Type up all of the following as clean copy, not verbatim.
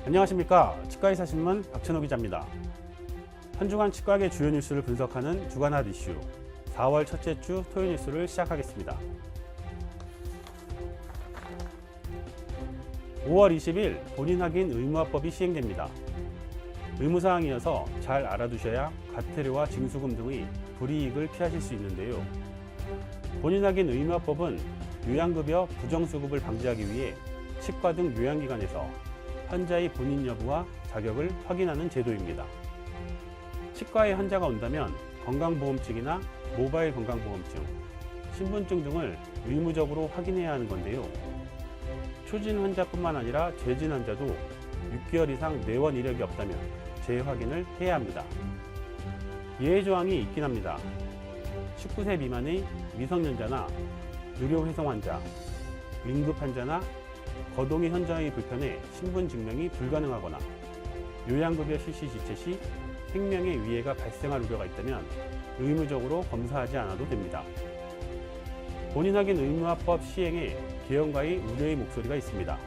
안녕하십니까. 치과의사신문 박찬호 기자입니다. 한 주간 치과계 주요 뉴스를 분석하는 주간 핫 이슈 4월 첫째 주 토요 뉴스를 시작하겠습니다. 5월 20일 본인 확인 의무화법이 시행됩니다. 의무사항이어서 잘 알아두셔야 과태료와 징수금 등의 불이익을 피하실 수 있는데요. 본인 확인 의무화법은 요양급여 부정수급을 방지하기 위해 치과 등 요양기관에서 환자의 본인 여부와 자격을 확인하는 제도입니다. 치과에 환자가 온다면 건강보험증이나 모바일 건강보험증, 신분증 등을 의무적으로 확인해야 하는 건데요. 초진 환자뿐만 아니라 재진 환자도 6개월 이상 내원 이력이 없다면 재확인을 해야 합니다. 예외 조항이 있긴 합니다. 19세 미만의 미성년자나 의료회송 환자, 응급 환자나 거동이 현장의 불편에 신분 증명이 불가능하거나 요양급여 실시 지체 시 생명의 위해가 발생할 우려가 있다면 의무적으로 검사하지 않아도 됩니다. 본인 확인 의무화법 시행에 개헌가의 우려의 목소리가 있습니다.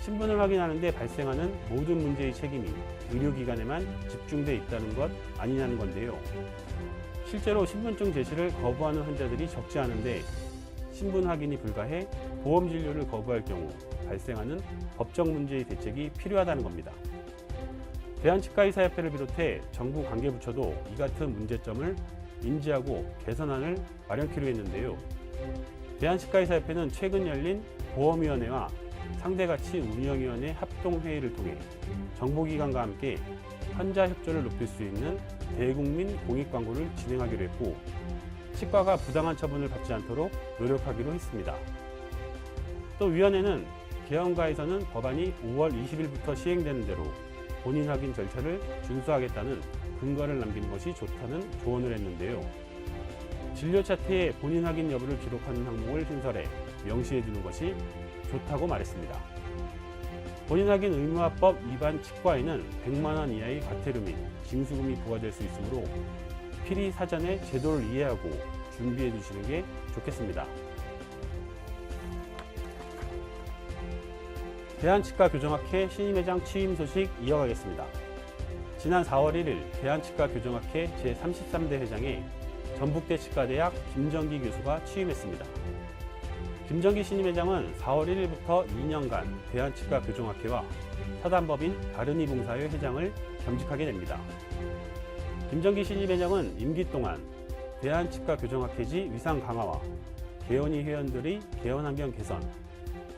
신분을 확인하는 데 발생하는 모든 문제의 책임이 의료기관에만 집중돼 있다는 것 아니냐는 건데요. 실제로 신분증 제시를 거부하는 환자들이 적지 않은데 신분 확인이 불가해 보험 진료를 거부할 경우 발생하는 법적 문제의 대책이 필요하다는 겁니다. 대한치과의사협회를 비롯해 정부 관계부처도 이 같은 문제점을 인지하고 개선안을 마련키로 했는데요. 대한치과의사협회는 최근 열린 보험위원회와 상대가치 운영위원회 합동회의를 통해 정보기관과 함께 환자 협조를 높일 수 있는 대국민 공익광고를 진행하기로 했고, 치과가 부당한 처분을 받지 않도록 노력하기로 했습니다. 또 위원회는 개헌가에서는 법안이 5월 20일부터 시행되는 대로 본인 확인 절차를 준수하겠다는 근거를 남긴 것이 좋다는 조언을 했는데요. 진료 차트에 본인 확인 여부를 기록하는 항목을 신설해 명시해 두는 것이 좋다고 말했습니다. 본인 확인 의무화법 위반 치과에는 100만 원 이하의 과태료 및 징수금이 부과될 수 있으므로 필히 사전에 제도를 이해하고 준비해 두시는 게 좋겠습니다. 대한치과교정학회 신임회장 취임 소식 이어가겠습니다. 지난 4월 1일 대한치과교정학회 제33대 회장에 전북대 치과대학 김정기 교수가 취임했습니다. 김정기 신임회장은 4월 1일부터 2년간 대한치과교정학회와 사단법인 바른이봉사회 회장을 겸직하게 됩니다. 김정기 신임회장은 임기 동안 대한치과교정학회지 위상 강화와 개원이 회원들의 개원 환경 개선,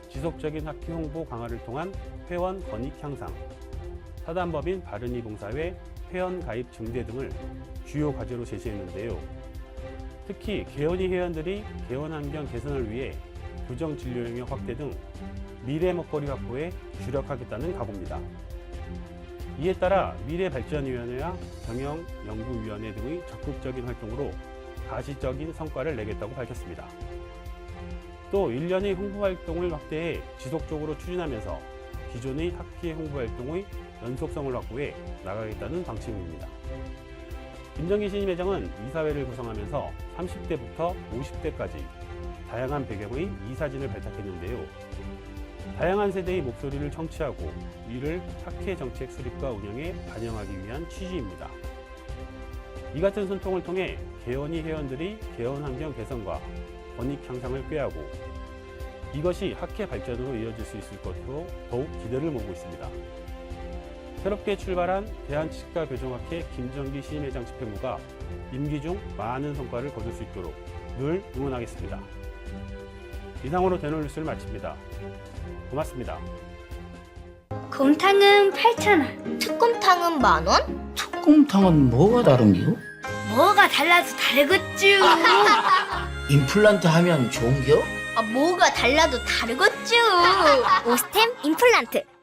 지속적인 학회 홍보 강화를 통한 회원 권익 향상, 사단법인 바른이봉사회 회원 가입 증대 등을 주요 과제로 제시했는데요. 특히 개원이 회원들이 개원 환경 개선을 위해 교정 진료 영역 확대 등 미래 먹거리 확보에 주력하겠다는 각오입니다. 이에 따라 미래발전위원회와 경영연구위원회 등의 적극적인 활동으로 가시적인 성과를 내겠다고 밝혔습니다. 또 1년의 홍보활동을 확대해 지속적으로 추진하면서 기존의 학회 홍보활동의 연속성을 확보해 나가겠다는 방침입니다. 김정기 신임회장은 이사회를 구성하면서 30대부터 50대까지 다양한 배경의 이사진을 발탁했는데요. 다양한 세대의 목소리를 청취하고 이를 학회 정책 수립과 운영에 반영하기 위한 취지입니다. 이 같은 소통을 통해 개원이 회원들이 개원 환경 개선과 권익 향상을 꾀하고 이것이 학회 발전으로 이어질 수 있을 것으로 더욱 기대를 모으고 있습니다. 새롭게 출발한 대한치과교정학회 김정기 신임회장 집행부가 임기 중 많은 성과를 거둘 수 있도록 늘 응원하겠습니다. 이상으로 대노 뉴스를 마칩니다. 고맙습니다. 곰탕은 8,000원. 특곰탕은 만원? 특곰탕은 뭐가 다른겨? 뭐가 달라서 다르겠쥬. 임플란트 하면 좋은겨? 뭐가 달라도 다르겠죠. 오스템 임플란트.